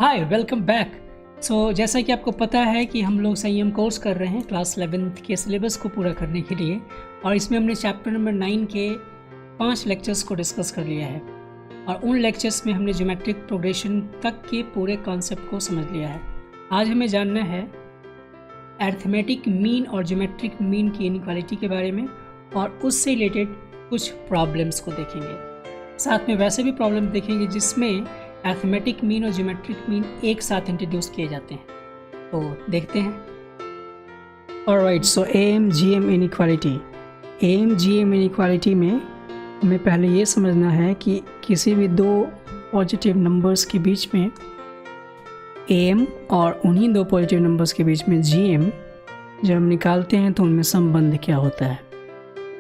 Hi welcome back. जैसा कि आपको पता है कि हम लोग संयम कोर्स कर रहे हैं क्लास 11th के सिलेबस को पूरा करने के लिए, और इसमें हमने चैप्टर नंबर 9 के 5 लेक्चर्स को डिस्कस कर लिया है। और उन लेक्चर्स में हमने ज्योमेट्रिक प्रोग्रेशन तक के पूरे कॉन्सेप्ट को समझ लिया है। आज हमें जानना है अरिथमेटिक मीन और ज्योमेट्रिक मीन की इनइक्वालिटी के बारे में, और उससे रिलेटेड कुछ प्रॉब्लम्स को देखेंगे। साथ में वैसे भी प्रॉब्लम देखेंगे जिसमें अरिथमेटिक मीन और ज्योमेट्रिक मीन एक साथ इंट्रोड्यूस किए जाते हैं। तो देखते हैं। ऑलराइट, सो AMGM इनइक्वालिटी में हमें पहले ये समझना है कि किसी भी दो पॉजिटिव नंबर्स के बीच में AM और उन्हीं दो पॉजिटिव नंबर्स के बीच में GM जब हम निकालते हैं तो उनमें संबंध क्या होता है।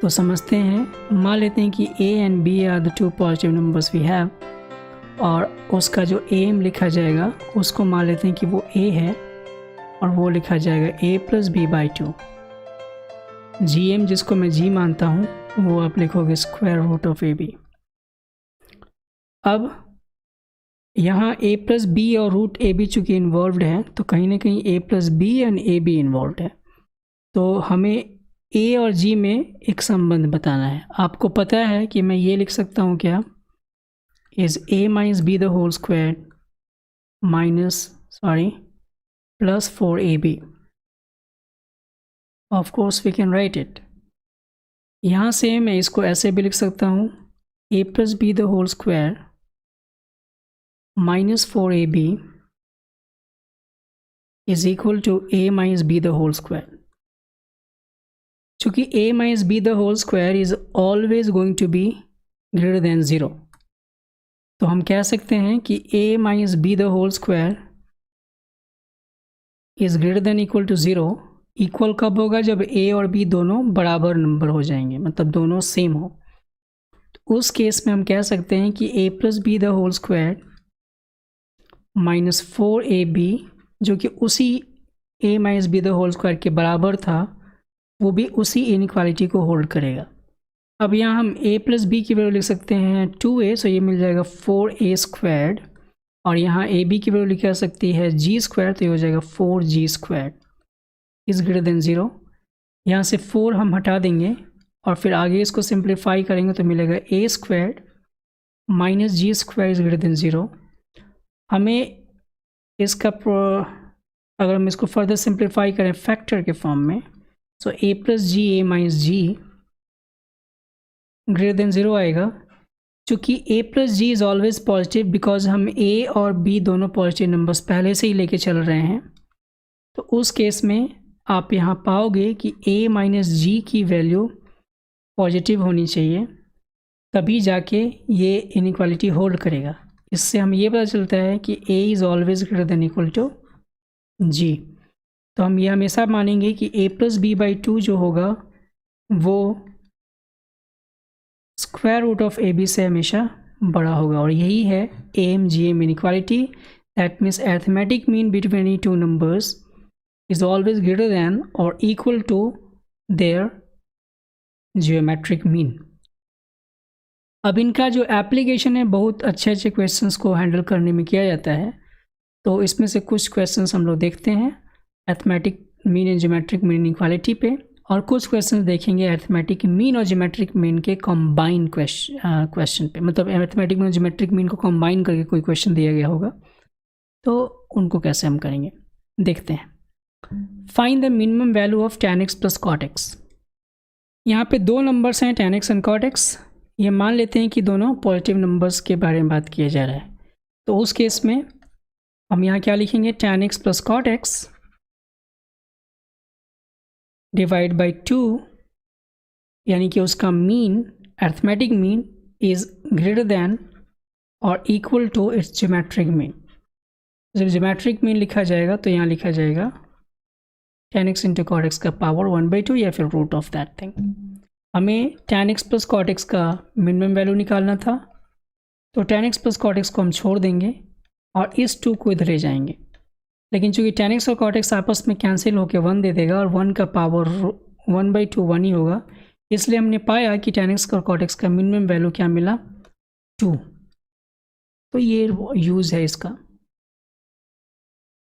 तो समझते हैं, मान लेते हैं कि A and B are the two positive numbers we have, और उसका जो AM लिखा जाएगा उसको मान लेते हैं कि वो A है, और वो लिखा जाएगा A + B/2। GM जिसको मैं G मानता हूँ वो आप लिखोगे √AB। अब यहाँ A + B और √AB चूँकि इन्वॉल्व्ड है, तो कहीं ना कहीं A + B and AB involved है। तो हमें A और G में एक संबंध बताना है। आपको पता है कि मैं ये लिख सकता हूँ क्या, is A minus B the whole squared plus 4AB. Of course we can write it. यहाँ से मैं इसको ऐसे भी लिख सकता हूँ, A + B the whole square minus 4AB is equal to A minus B the whole square. चूँकि A minus B the whole square is always going to be greater than 0, तो हम कह सकते हैं कि A minus B the whole square is greater than equal to 0। Equal कब होगा? जब A और B दोनों बराबर नंबर हो जाएंगे, मतलब दोनों सेम हो। तो उस केस में हम कह सकते हैं कि A + B the whole square minus 4AB, जो कि उसी A minus B the whole square के बराबर था, वो भी उसी इनइक्वालिटी को होल्ड करेगा। अब यहाँ हम A + B की वैल्यू लिख सकते हैं 2A, सो ये मिल जाएगा 4A², और यहाँ AB की वैल्यू लिखा सकती है G², तो ये हो जाएगा 4G² इज़ ग्रेटर देन 0। यहाँ से 4 हम हटा देंगे और फिर आगे इसको सिंप्लीफाई करेंगे तो मिलेगा A² - G² is greater then 0। हमें इसका अगर हम इसको फर्दर सिंप्लीफाई करें फैक्टर के फॉर्म में, सो A + GA - G greater than 0 आएगा। चूँकि A + G is always positive, because हम A और B दोनों पॉजिटिव नंबर्स पहले से ही लेके चल रहे हैं, तो उस केस में आप यहाँ पाओगे कि A - G की वैल्यू पॉजिटिव होनी चाहिए, तभी जाके ये इनइक्वालिटी होल्ड करेगा। इससे हम ये पता चलता है कि A is always greater than equal to G। तो हम ये हमेशा मानेंगे कि A + B/2 जो होगा वो √AB से हमेशा बड़ा होगा, और यही है AMGM inequality. That means arithmetic mean between any two numbers is always greater than or equal to their geometric mean। अब इनका जो एप्लीकेशन है बहुत अच्छे क्वेश्चंस को हैंडल करने में किया जाता है। तो इसमें से कुछ क्वेश्चंस हम लोग देखते हैं arithmetic mean and geometric mean inequality पे, और कुछ क्वेश्चंस देखेंगे अरिथमेटिक मीन और ज्योमेट्रिक मीन के कंबाइन क्वेश्चन पे, मतलब अरिथमेटिक मीन और ज्योमेट्रिक मीन को कंबाइन करके कोई क्वेश्चन दिया गया होगा, तो उनको कैसे हम करेंगे देखते हैं। Find the minimum value of tan x + cot x। यहाँ पे दो नंबर्स हैं tan x and cot x। ये मान लेते हैं कि दोनों पॉजिटिव नंबर्स के बारे में बात किया जा रहा है, तो उस केस में हम यहाँ क्या लिखेंगे, tan x + cot x divide by 2, यानी कि उसका mean, arithmetic mean is greater than और equal to its geometric mean. जब ज्योमेट्रिक मीन लिखा जाएगा तो यहाँ लिखा जाएगा tan x × cot x का पावर 1/2 या फिर रूट ऑफ दैट थिंग। हमें tan x + cot x का मिनिमम वैल्यू निकालना था, तो tan x + cot x को हम छोड़ देंगे और इस 2 को इधर ले जाएंगे। लेकिन चूँकि tan x और cot x आपस में कैंसिल होकर 1 दे देगा, और 1 का पावर 1/2 1 ही होगा, इसलिए हमने पाया कि tan x और cot x का मिनिमम वैल्यू क्या मिला, 2। तो ये यूज़ है इसका।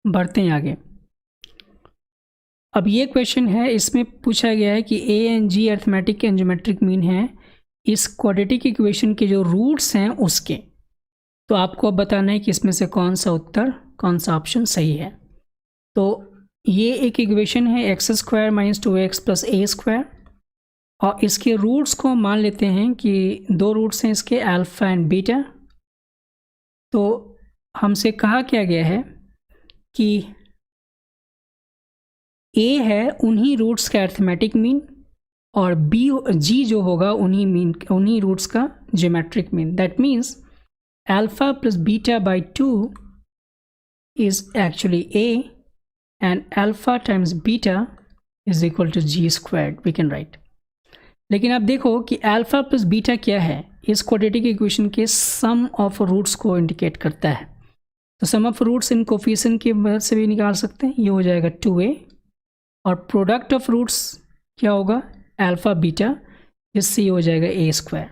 बढ़ते हैं आगे। अब ये क्वेश्चन है, इसमें पूछा गया है कि A and G arithmetic and geometric mean है इस क्वाड्रेटिक इक्वेशन के जो रूट्स हैं उसके। तो आपको अब बताना है कि इसमें से कौन सा उत्तर, कौन सा ऑप्शन सही है। तो ये एक इक्वेशन है x square minus 2x plus a square, और इसके रूट्स को मान लेते हैं कि दो रूट्स हैं इसके, अल्फ़ा एंड बीटा। तो हमसे कहा क्या गया है कि ए है उन्हीं रूट्स का अर्थमेटिक मीन, और जी जो होगा उन्हीं रूट्स का geometric mean. That means alpha plus beta by 2 is actually A, and alpha times beta is equal to G squared, we can write. लेकिन आप देखो कि अल्फ़ा प्लस बीटा क्या है, इस क्वाड्रेटिक इक्वेशन के सम ऑफ रूट्स को इंडिकेट करता है। तो सम ऑफ रूट्स इन कोफिशिएंट की मदद से भी निकाल सकते हैं। ये हो जाएगा 2a, और प्रोडक्ट ऑफ रूट्स क्या होगा, अल्फ़ा बीटा, जिससे ये हो जाएगा a square.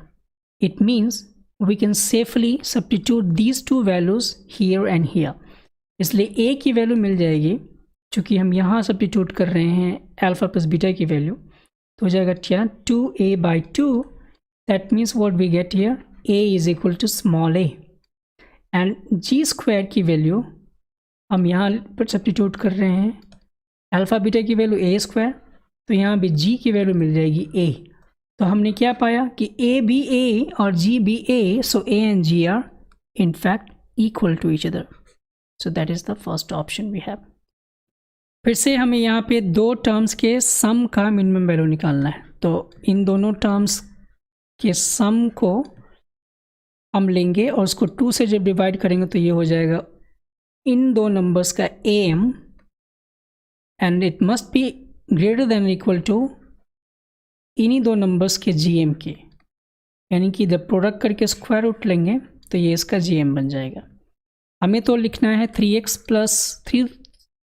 It means we can safely substitute these two values here and here. इसलिए ए की वैल्यू मिल जाएगी, चूँकि हम यहाँ सब्स्टिट्यूट कर रहे हैं अल्फ़ा प्लस बीटा की वैल्यू, तो हो जाएगा क्या 2a by 2। That means what we get here, a is equal to small a, and G square की वैल्यू हम यहाँ पर सब्स्टिट्यूट कर रहे हैं अल्फ़ा बीटा की वैल्यू a स्क्वायर, तो यहाँ भी g की वैल्यू मिल जाएगी a। तो हमने क्या पाया कि a भी a और g भी a, so a and g are in fact equal to each other. So that is the first option we have. फिर से हमें यहाँ पे दो टर्म्स के सम का मिनिमम वैल्यू निकालना है। तो इन दोनों टर्म्स के सम को हम लेंगे और उसको 2 से जब डिवाइड करेंगे तो ये हो जाएगा इन दो नंबर्स का am, and it must be greater than equal to इन्हीं दो नंबर्स के gm के, यानी कि जब प्रोडक्ट करके स्क्वायर रूट लेंगे तो ये इसका gm बन जाएगा। हमें तो लिखना है 3x plus 3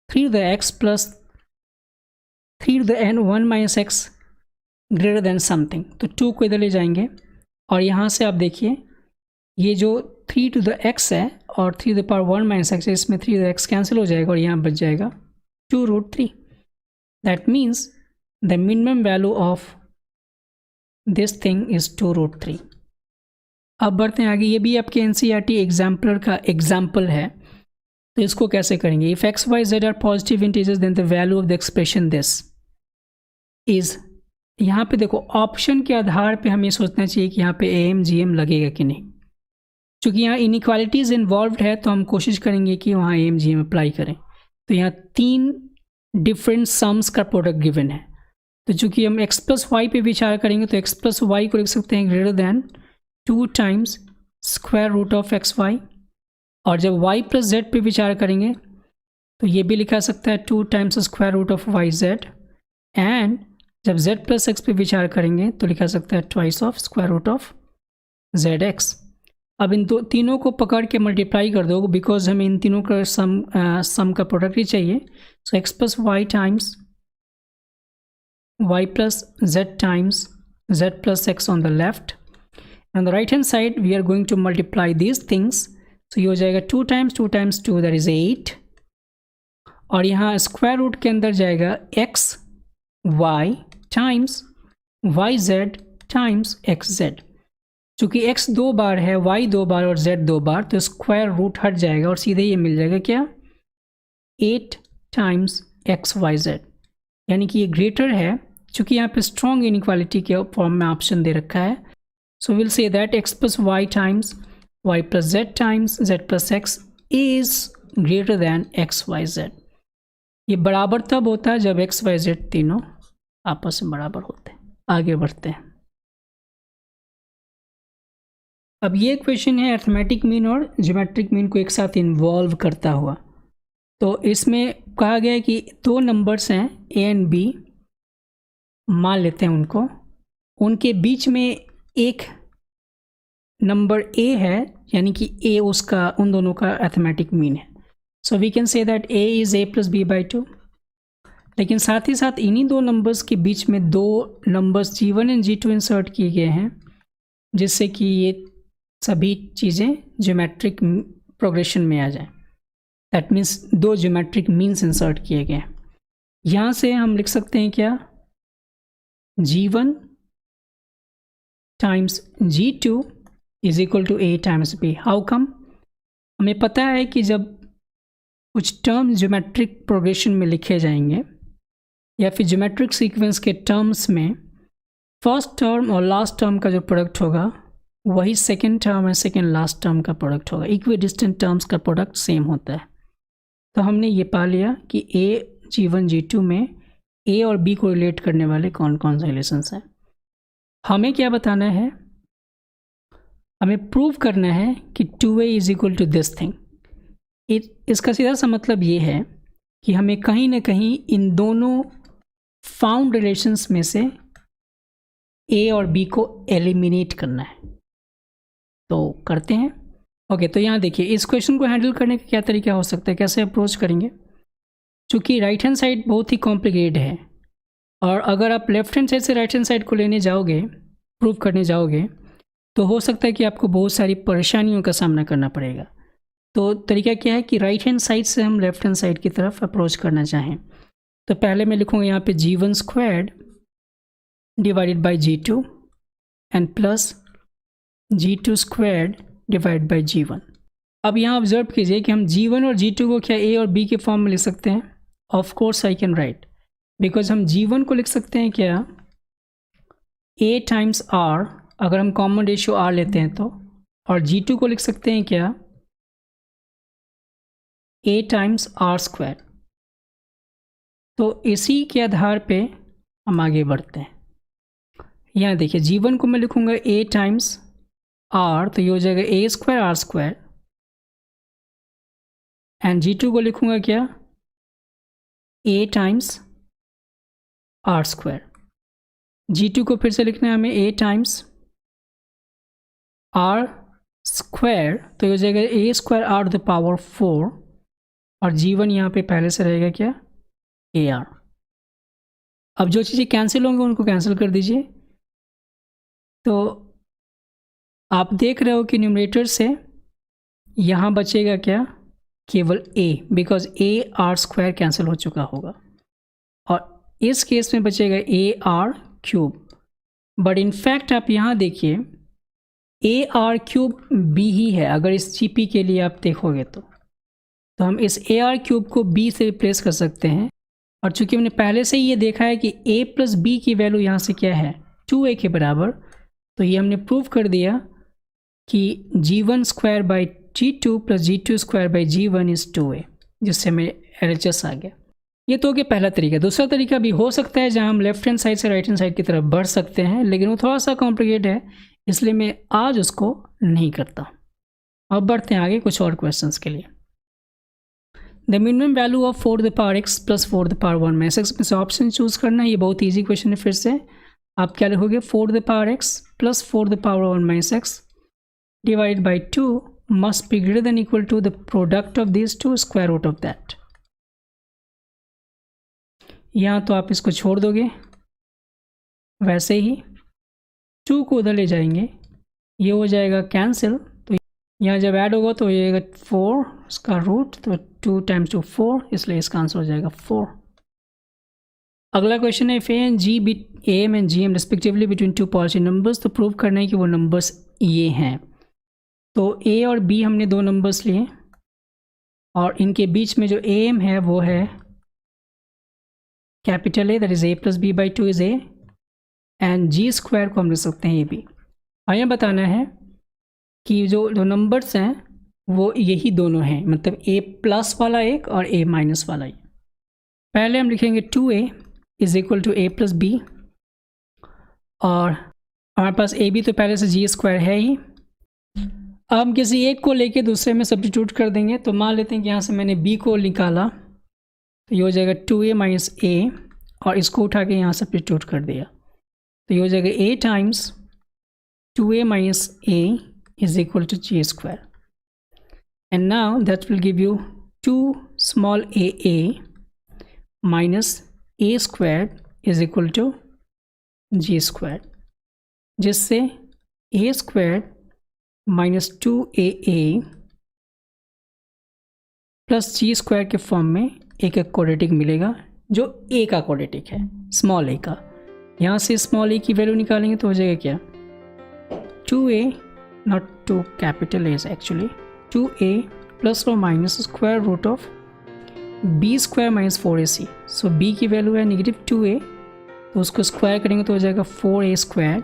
to the x plus 3 to the n 1 minus x greater than something। तो 2 को इधर ले जाएंगे, और यहाँ से आप देखिए ये जो 3 to the x है और 3 to the power 1 minus x है, इसमें 3 to the x कैंसिल हो जाएगा और यहाँ बच जाएगा 2√3। That means the minimum value of this thing is 2√3। अब बढ़ते हैं आगे। ये भी आपके NCERT एग्जाम्पलर का एग्जाम्पल है, तो इसको कैसे करेंगे। If X Y Z are positive integers then the value of the expression this is, यहाँ पे देखो ऑप्शन के आधार पे हमें सोचना चाहिए कि यहाँ पे am gm लगेगा कि नहीं। चूँकि यहाँ इनइक्वालिटीज़ इन्वॉल्व्ड है तो हम कोशिश करेंगे कि वहाँ am gm अप्लाई करें। तो यहाँ 3 डिफरेंट सम्स का प्रोडक्ट गिवन है, तो चूँकि हम x प्लस वाई पे विचार करेंगे तो x प्लस वाई को लिख सकते हैं greater than 2 times square root of xy, और जब y प्लस जेड पे विचार करेंगे तो ये भी लिखा सकता है 2 times square root of Y Z, and जब z प्लस एक्स पे विचार करेंगे तो लिखा सकता है twice of square root of Z X. अब इन तीनों को पकड़ के मल्टीप्लाई कर दो, बिकॉज हमें इन तीनों का सम का प्रोडक्ट ही चाहिए। So x plus Y times y plus z times z plus x on the left, on the right hand side we are going to multiply these things. तो ये हो जाएगा 2 टाइम्स 2 दैट इज़ 8, और यहाँ square root के अंदर जाएगा x y times Y Z times X Z. चूँकि x 2 बार है, y 2 बार और z 2 बार, तो स्क्वायर रूट हट जाएगा और सीधे ये मिल जाएगा क्या 8 टाइम्स एक्स वाई जेड, यानी कि ये ग्रेटर है। चूँकि यहाँ पे स्ट्रॉन्ग इनइक्वालिटी के फॉर्म में ऑप्शन दे रखा है, so will say that x plus Y times y plus z times z plus x is greater than x y z। ये बराबर तब होता है जब x y z तीनों आपस में बराबर होते हैं। आगे बढ़ते हैं। अब ये क्वेश्चन है अर्थमेटिक मीन और ज्योमेट्रिक मीन को एक साथ इन्वॉल्व करता हुआ। तो इसमें कहा गया है कि दो नंबर्स हैं a एंड b, मान लेते हैं उनको, उनके बीच में एक नंबर a है, यानी कि a उसका उन दोनों का अर्थमेटिक मीन है। So we can say that a is a plus b by 2। लेकिन साथ ही साथ इन्हीं दो नंबर्स के बीच में दो numbers g1 and g2 insert किए गए हैं, जिससे कि ये सभी चीज़ें ज्योमेट्रिक प्रोग्रेशन में आ जाएं। That means 2 geometric means insert किए गए। यहाँ से हम लिख सकते हैं क्या, G1 times G2 is equal to A times B। How come? हमें पता है कि जब कुछ टर्म ज्योमेट्रिक प्रोग्रेशन में लिखे जाएंगे या फिर ज्योमेट्रिक सीक्वेंस के टर्म्स में फर्स्ट टर्म और लास्ट टर्म का जो प्रोडक्ट होगा वही सेकेंड टर्म और सेकेंड लास्ट टर्म का प्रोडक्ट होगा। इक्वी डिस्टेंट टर्म्स का प्रोडक्ट सेम होता है। तो हमने ये पा लिया कि A G1 G2 में A और B को रिलेट करने वाले कौन कौन से रिलेशंस हैं। हमें क्या बताना है, हमें प्रूव करना है कि 2A is equal to this thing. इसका सीधा सा मतलब ये है कि हमें कहीं ना कहीं इन दोनों फाउंड रिलेशंस में से A और B को एलिमिनेट करना है। तो करते हैं। ओके, तो यहाँ देखिए इस क्वेश्चन को हैंडल करने का क्या तरीका हो सकता है, कैसे अप्रोच करेंगे। चूँकि राइट हैंड साइड बहुत ही कॉम्प्लिकेटेड है और अगर आप लेफ्ट हैंड साइड से राइट हैंड साइड को लेने जाओगे, प्रूव करने जाओगे, तो हो सकता है कि आपको बहुत सारी परेशानियों का सामना करना पड़ेगा। तो तरीका क्या है कि राइट हैंड साइड से हम लेफ्ट हैंड साइड की तरफ अप्रोच करना चाहें तो पहले मैं लिखूँगा यहाँ पे G1 squared divided by G2 and plus G2 squared divide by G1। अब यहाँ ऑब्जर्व कीजिए कि हम G1 और G2 को क्या A और B के फॉर्म में लिख सकते हैं। Of course I can write, because हम G1 को लिख सकते हैं क्या A टाइम्स R, अगर हम कॉमन रेशियो R लेते हैं तो, और G2 को लिख सकते हैं क्या A टाइम्स R स्क्वायर। तो इसी के आधार पे हम आगे बढ़ते हैं। यहाँ देखिए G1 को मैं लिखूँगा A टाइम्स R, तो ये हो जाएगा A square R square, and G2 को लिखूँगा क्या A times R square. G2 को फिर से लिखना है हमें A टाइम्स R स्क्वायर, तो ये हो जाएगा A square R to the power 4, और G1 यहाँ पे पहले से रहेगा क्या AR। अब जो चीज़ें कैंसिल होंगी उनको कैंसिल कर दीजिए। तो आप देख रहे हो कि न्यूमरेटर से यहाँ बचेगा क्या केवल A, because A R square cancel हो चुका होगा, और इस केस में बचेगा AR क्यूब। बट इनफैक्ट आप यहाँ देखिए AR क्यूब B ही है, अगर इस GP के लिए आप देखोगे तो हम इस AR क्यूब को B से रिप्लेस कर सकते हैं। और चूंकि हमने पहले से ही ये देखा है कि A प्लस B की वैल्यू यहाँ से क्या है 2A के बराबर, तो ये हमने प्रूव कर दिया कि G1 square by G2 plus G2 square by G1 is 2A, जिससे हमें LHS आ गया। ये तो हो गया पहला तरीका। दूसरा तरीका भी हो सकता है जहाँ हम लेफ्ट हैंड साइड से राइट हैंड साइड की तरफ बढ़ सकते हैं, लेकिन वो थोड़ा सा कॉम्प्लिकेट है, इसलिए मैं आज उसको नहीं करता। अब बढ़ते हैं आगे कुछ और क्वेश्चंस के लिए। The minimum value of 4 the power x plus 4 the power 1 minus x में से ऑप्शन चूज करना है। ये बहुत ईजी क्वेश्चन है। फिर से आप क्या लिखोगे 4 the power x plus 4 the power 1 minus x divide by 2 must be greater than equal to the product of this two square root of that. यहाँ तो आप इसको छोड़ दोगे, वैसे ही 2 को उधर ले जाएंगे, ये हो जाएगा कैंसिल। तो यहाँ जब ऐड होगा तो ये 4 इसका रूट, तो 2 टाइम्स 2 4, इसलिए इसका आंसर हो जाएगा 4। अगला क्वेश्चन है if A and G be M and G M respectively between two positive numbers, तो प्रूव करना है कि वो नंबर्स ये हैं। तो ए और बी हमने दो नंबर्स लिए और इनके बीच में जो ए एम है वो है capital A, that is A plus B by 2 is A, and G square को हम लिख सकते हैं ए बी। हमें बताना है कि जो नंबर्स हैं वो यही दोनों हैं, मतलब a प्लस वाला एक और a माइनस वाला एक। पहले हम लिखेंगे 2a is equal to a plus B, और हमारे पास a b तो पहले से जी स्क्वायर है ही। अब हम किसी एक को लेके दूसरे में सब्स्टिट्यूट कर देंगे। तो मान लेते हैं कि यहाँ से मैंने b को निकाला, तो ये हो जाएगा 2a माइनस a, और इसको उठा के यहाँ सब्स्टिट्यूट कर दिया, तो ये हो जाएगा a times 2a minus a is equal to g square, and now that will give you 2 small a minus a squared is equal to g squared, जिससे a squared minus 2a plus G square के form में एक quadratic मिलेगा जो ए का quadratic है, small ए का। यहाँ से स्मॉल ए की वैल्यू निकालेंगे तो हो जाएगा क्या, 2a not 2 capital a actually 2a plus और minus square root of b square minus 4ac। So b की वैल्यू है नेगेटिव 2a, तो उसको स्क्वायर करेंगे तो हो जाएगा 4a square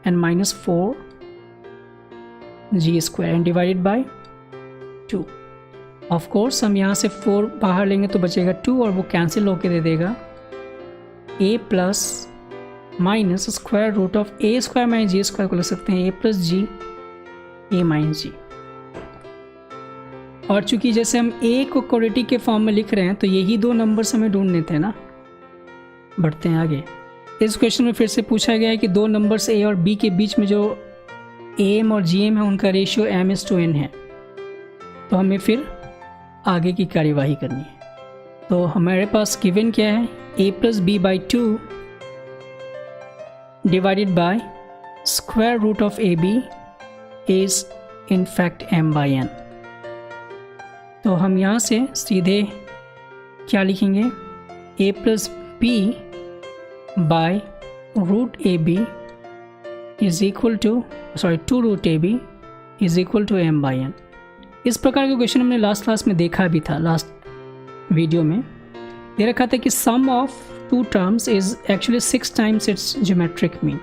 and minus 4g square and divided by 2। Of course हम यहाँ से 4 बाहर लेंगे तो बचेगा 2 और वो कैंसिल होके दे देगा a plus minus square root of a square minus g square को लिख सकते हैं a plus g a minus g. और चूंकि जैसे हम a को क्वाड्रेटिक के फॉर्म में लिख रहे हैं तो यही दो नंबर्स हमें ढूंढने थे ना। बढ़ते हैं आगे। इस क्वेश्चन में फिर से पूछा गया है कि दो नंबर्स a और b के बीच में जो am और gm है उनका रेशियो m/n है, तो हमें फिर आगे की कार्यवाही करनी है। तो हमारे पास गिवन क्या है, a plus B by 2 divided by square root of A B is in fact m/n। तो हम यहाँ से सीधे क्या लिखेंगे, a plus B by root A B is equal to 2 root A B is equal to m/n। इस प्रकार का क्वेश्चन हमने लास्ट क्लास में देखा भी था। लास्ट वीडियो में दे रखा था कि sum of two terms is actually 6 times its geometric mean.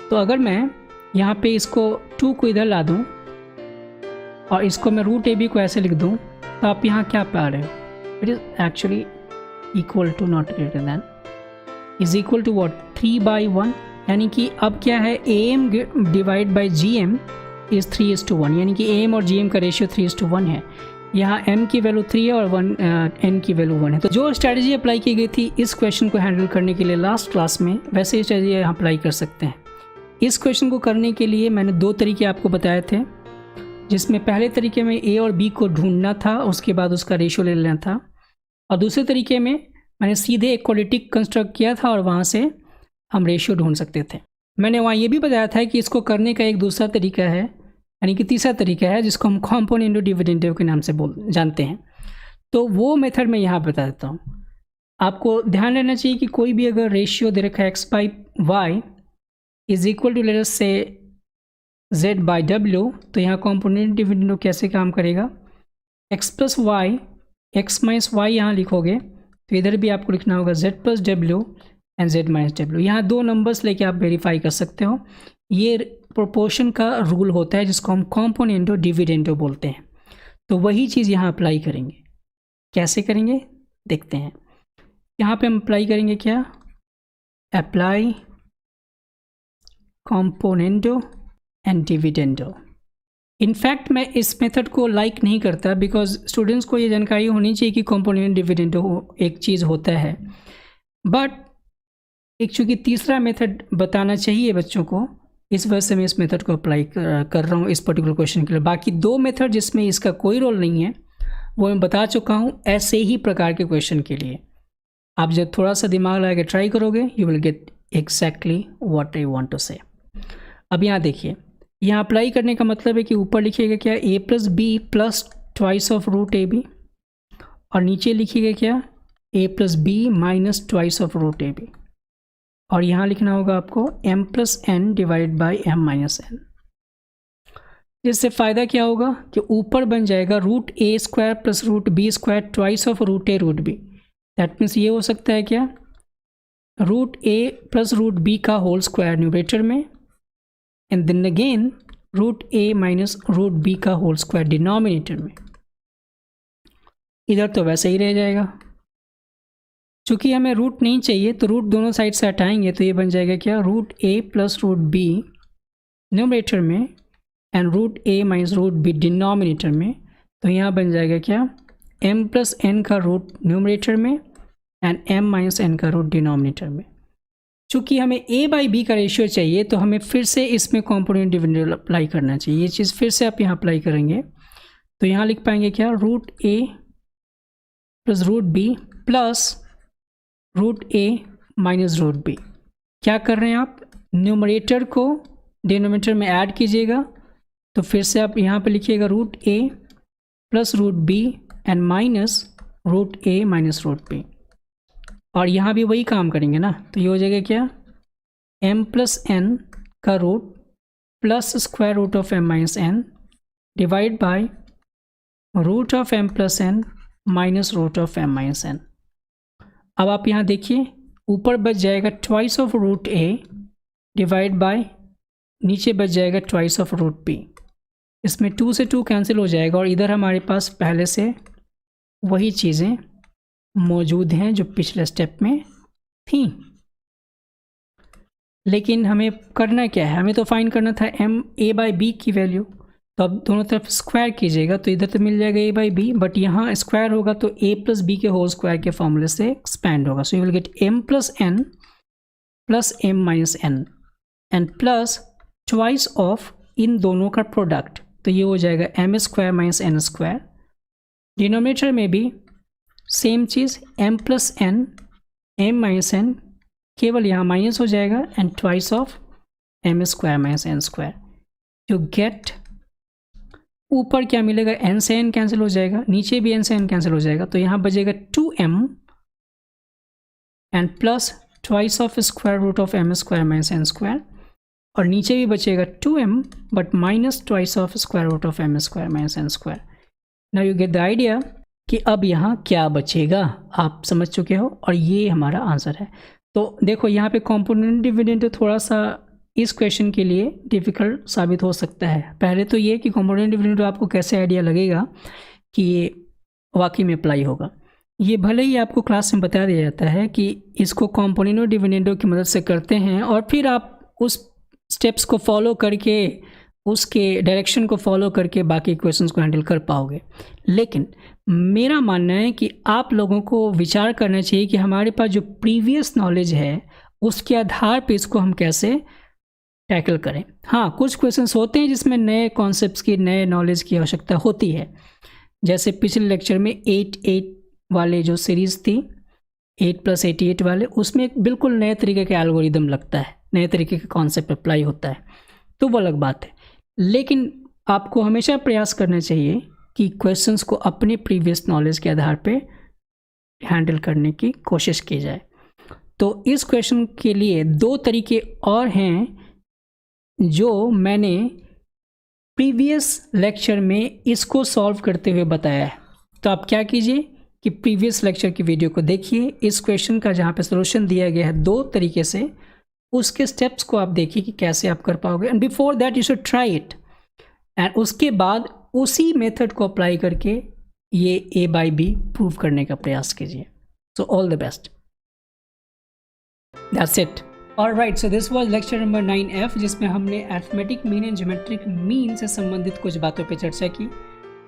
तो अगर मैं यहाँ पे इसको 2 को इधर ला दूँ और इसको मैं रूट ए बी को ऐसे लिख दूँ तो आप यहाँ क्या पा रहे हो, it is actually equal to not greater than is equal to what 3/1। यानी कि अब क्या है, am divide by gm is 3:1, यानी कि am और gm का रेशियो 3:1 है। यहाँ m की वैल्यू 3 है और n की वैल्यू 1 है। तो जो स्ट्रैटेजी अप्लाई की गई थी इस क्वेश्चन को हैंडल करने के लिए लास्ट क्लास में, वैसे ही स्ट्रैटेजी यहाँ अप्लाई कर सकते हैं। इस क्वेश्चन को करने के लिए मैंने 2 तरीके आपको बताए थे, जिसमें पहले तरीके में a और b को ढूंढना था, उसके बाद उसका रेशियो ले लेना था, और दूसरे तरीके में मैंने सीधे एक क्वाड्रेटिक कंस्ट्रक्ट किया था और वहाँ से हम रेशियो ढूंढ सकते थे। मैंने वहाँ ये भी बताया था कि इसको करने का एक दूसरा तरीका है, यानी कि तीसरा तरीका है जिसको हम कॉम्पोनेंट डिविडेंड के नाम से जानते हैं। तो वो मेथड मैं यहाँ बता देता हूँ। आपको ध्यान रहना चाहिए कि कोई भी अगर रेशियो दे रखा है x/y is equal to let us say z/w, तो यहाँ कॉम्पोनेंट डिविडेंड कैसे काम करेगा, x plus Y x minus Y यहाँ लिखोगे तो इधर भी आपको लिखना होगा z plus W and z minus W. यहाँ 2 नंबर्स लेके आप वेरीफाई कर सकते हो। ये प्रोपोर्शन का रूल होता है जिसको हम कॉम्पोनेंटो डिविडेंडो बोलते हैं। तो वही चीज़ यहाँ अप्लाई करेंगे। कैसे करेंगे देखते हैं। यहाँ पे हम अप्लाई करेंगे क्या, अप्लाई कॉम्पोनेंटो एंड डिविडेंडो। इनफैक्ट मैं इस मेथड को लाइक नहीं करता, बिकॉज स्टूडेंट्स को ये जानकारी होनी चाहिए कि कॉम्पोनेंट डिविडेंडो एक चीज़ होता है, बट एक चूँकि तीसरा मेथड बताना चाहिए बच्चों को, इस वजह से मैं इस मेथड को अप्लाई कर रहा हूँ इस पर्टिकुलर क्वेश्चन के लिए। बाकी 2 मेथड जिसमें इसका कोई रोल नहीं है वो मैं बता चुका हूँ ऐसे ही प्रकार के क्वेश्चन के लिए। आप जब थोड़ा सा दिमाग लगा के ट्राई करोगे you will get exactly what I want to say. अब यहाँ देखिए, यहाँ अप्लाई करने का मतलब है कि ऊपर लिखिएगा क्या, a plus B plus twice of root A B, और नीचे लिखिएगा क्या, a plus B minus twice of root A B, और यहाँ लिखना होगा आपको m plus N divide by m minus N. जिससे फ़ायदा क्या होगा कि ऊपर बन जाएगा root A square plus root B square twice of root A root B. That means ये हो सकता है क्या, root A plus root B का होल स्क्वायर न्यूमरेटर में, and then again root A minus root B का whole square denominator में। इधर तो वैसे ही रह जाएगा। चूँकि हमें रूट नहीं चाहिए तो रूट दोनों साइड से हटाएंगे तो ये बन जाएगा क्या, root A plus root B numerator में and root A minus root B denominator में। तो यहाँ बन जाएगा क्या, m प्लस एन का रूट न्यूमरेटर में एंड m माइनस एन का रूट डिनोमिनेटर में। चूँकि हमें a बाई बी का रेशियो चाहिए तो हमें फिर से इसमें कॉम्पोनेंट डिविडेंड अप्लाई करना चाहिए। ये चीज़ फिर से आप यहाँ अप्लाई करेंगे तो यहाँ लिख पाएंगे क्या, root a plus root B plus root A minus root B. क्या कर रहे हैं आप, न्यूमरेटर को डिनोमिनेटर में ऐड कीजिएगा, तो फिर से आप यहाँ पे लिखिएगा root A plus root B and minus root A minus root B, और यहाँ भी वही काम करेंगे ना, तो ये हो जाएगा क्या, m प्लस एन का root plus square root of m minus N divide by root of m plus N minus root of m minus N. अब आप यहाँ देखिए, ऊपर बच जाएगा twice of root a divide by, नीचे बच जाएगा ट्वाइस ऑफ रूट b। इसमें 2 से 2 कैंसिल हो जाएगा और इधर हमारे पास पहले से वही चीज़ें मौजूद हैं जो पिछले स्टेप में थी। लेकिन हमें करना क्या है, हमें तो फाइंड करना था m a बाई बी की वैल्यू। तो अब दोनों तरफ स्क्वायर कीजिएगा तो इधर तो मिल जाएगा a बाई बी, बट यहाँ स्क्वायर होगा तो a प्लस बी के होल स्क्वायर के फॉर्मूले से एक्सपैंड होगा। So you will get m plus n plus m minus n and plus twice of इन दोनों का प्रोडक्ट, तो ये हो जाएगा m square minus N square. Denominator में भी सेम चीज़, m plus n m minus n, केवल यहाँ माइनस हो जाएगा and twice of m square minus N square. You get, ऊपर क्या मिलेगा, n से n कैंसिल हो जाएगा, नीचे भी n से n कैंसिल हो जाएगा, तो यहाँ बचेगा 2m and plus twice of square root of m square minus N square, और नीचे भी बचेगा 2m but minus twice of square root of m square minus N square. Now you get the idea कि अब यहाँ क्या बचेगा, आप समझ चुके हो, और ये हमारा आंसर है। तो देखो यहाँ पे कॉम्पोनेंट डिविडेंड थोड़ा सा इस क्वेश्चन के लिए डिफ़िकल्ट साबित हो सकता है। पहले तो ये कि कॉम्पोनेंट डिविडेंड आपको कैसे आइडिया लगेगा कि ये वाकई में अप्लाई होगा। ये भले ही आपको क्लास में बता दिया जाता है कि इसको कॉम्पोनेंट डिविडेंडो की मदद से करते हैं और फिर आप उस स्टेप्स को फॉलो करके, उसके डायरेक्शन को फॉलो करके बाकी क्वेश्चंस को हैंडल कर पाओगे। लेकिन मेरा मानना है कि आप लोगों को विचार करना चाहिए कि हमारे पास जो प्रीवियस नॉलेज है उसके आधार पे इसको हम कैसे टैकल करें। हाँ, कुछ क्वेश्चंस होते हैं जिसमें नए कॉन्सेप्ट्स की, नए नॉलेज की आवश्यकता होती है। जैसे पिछले लेक्चर में 8 वाले जो सीरीज़ थी, 8+88 वाले, उसमें एक बिल्कुल नए तरीके का एल्गोरिदम लगता है, नए तरीके का कॉन्सेप्ट अप्लाई होता है, तो वो अलग बात है। लेकिन आपको हमेशा प्रयास करना चाहिए कि क्वेश्चंस को अपने प्रीवियस नॉलेज के आधार पे हैंडल करने की कोशिश की जाए। तो इस क्वेश्चन के लिए 2 तरीके और हैं जो मैंने प्रीवियस लेक्चर में इसको सॉल्व करते हुए बताया है। तो आप क्या कीजिए कि प्रीवियस लेक्चर की वीडियो को देखिए, इस क्वेश्चन का जहाँ पे सॉल्यूशन दिया गया है 2 तरीके से, उसके स्टेप्स को आप देखिए कि कैसे आप कर पाओगे, and before that you should try it, and उसके बाद उसी मेथड को अप्लाई करके ये a बाई बी प्रूव करने का प्रयास कीजिए। So all the best, that's it. Alright, so this was lecture number 9F, जिसमें हमने arithmetic mean and geometric mean से संबंधित कुछ बातों पर चर्चा की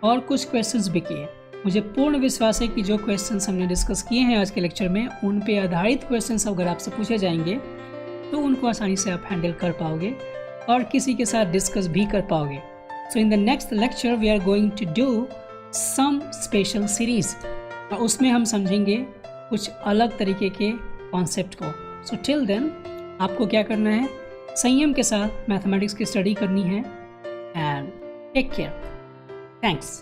और कुछ क्वेश्चंस भी किए। मुझे पूर्ण विश्वास है कि जो क्वेश्चंस हमने डिस्कस किए हैं आज के लेक्चर में, उन पे आधारित क्वेश्चंस अगर आपसे पूछे जाएंगे तो उनको आसानी से आप हैंडल कर पाओगे और किसी के साथ डिस्कस भी कर पाओगे। So in the next lecture we are going to do some special series, और उसमें हम समझेंगे कुछ अलग तरीके के कॉन्सेप्ट को। सो टिल देन आपको क्या करना है, संयम के साथ मैथमेटिक्स की स्टडी करनी है, एंड टेक केयर। थैंक्स।